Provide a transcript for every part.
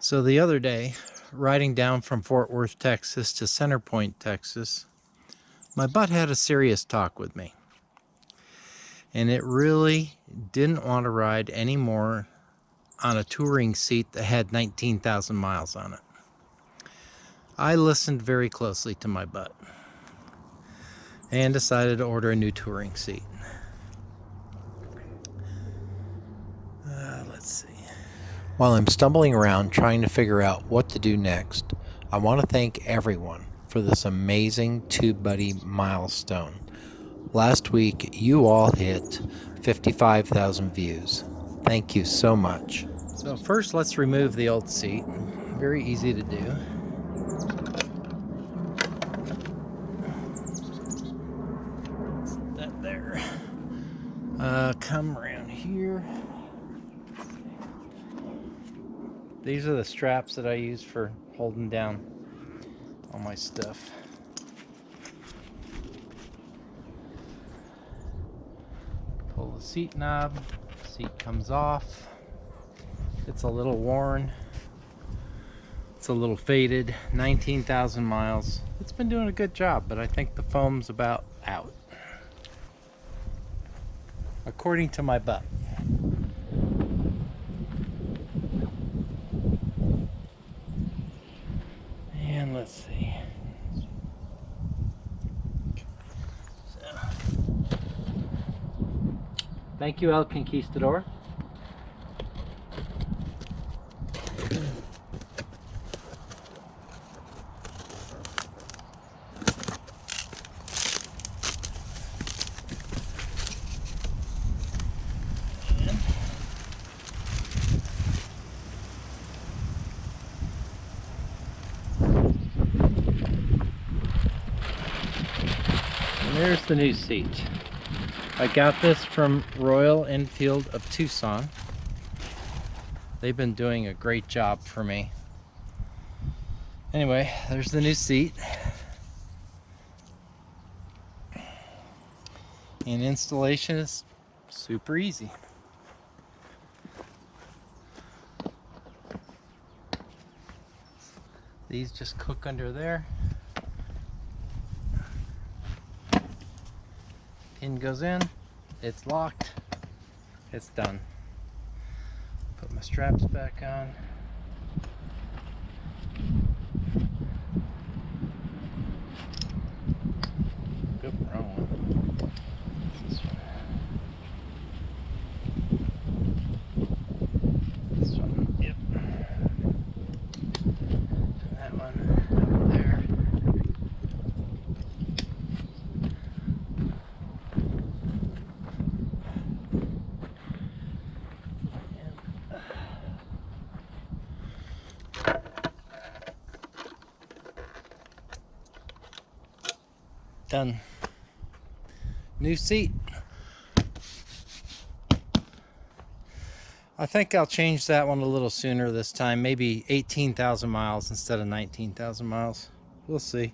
So the other day, riding down from Fort Worth, Texas to Center Point, Texas, my butt had a serious talk with me. And it really didn't want to ride anymore on a touring seat that had 19,000 miles on it. I listened very closely to my butt and decided to order a new touring seat. Let's see. While I'm stumbling around trying to figure out what to do next, I want to thank everyone for this amazing TubeBuddy Milestone. Last week, you all hit 55,000 views. Thank you so much. So first, let's remove the old seat. Very easy to do. Set that there. Come around here. These are the straps that I use for holding down all my stuff. Pull the seat knob, seat comes off. It's a little worn. It's a little faded, 19,000 miles. It's been doing a good job, but I think the foam's about out, according to my butt. And let's see. Thank you, El Conquistador. And there's the new seat. I got this from Royal Enfield of Tucson. They've been doing a great job for me. Anyway, there's the new seat. And installation is super easy. These just hook under there. Pin goes in, it's locked, it's done. Put my straps back on. Oop, wrong one. This one. This one, yep. That one over there. Done. New seat. I think I'll change that one a little sooner this time. Maybe 18,000 miles instead of 19,000 miles. We'll see.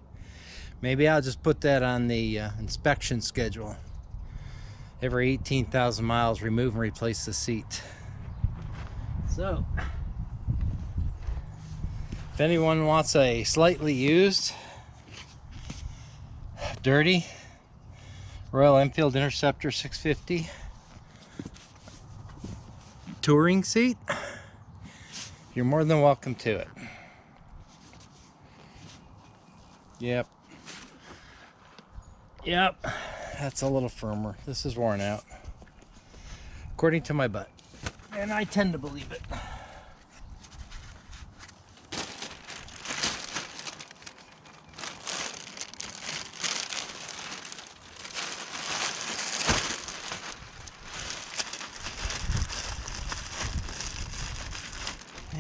Maybe I'll just put that on the inspection schedule. Every 18,000 miles, remove and replace the seat. So, if anyone wants a slightly used, dirty Royal Enfield Interceptor 650 touring seat, you're more than welcome to it. Yep, that's a little firmer. This is worn out, according to my butt, and I tend to believe it.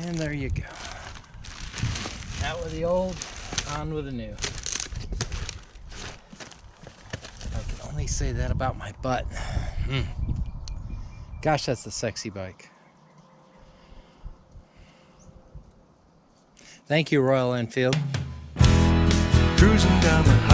And there you go. Out with the old, on with the new. I can only say that about my butt. Gosh, that's a sexy bike. Thank you, Royal Enfield. Cruising down the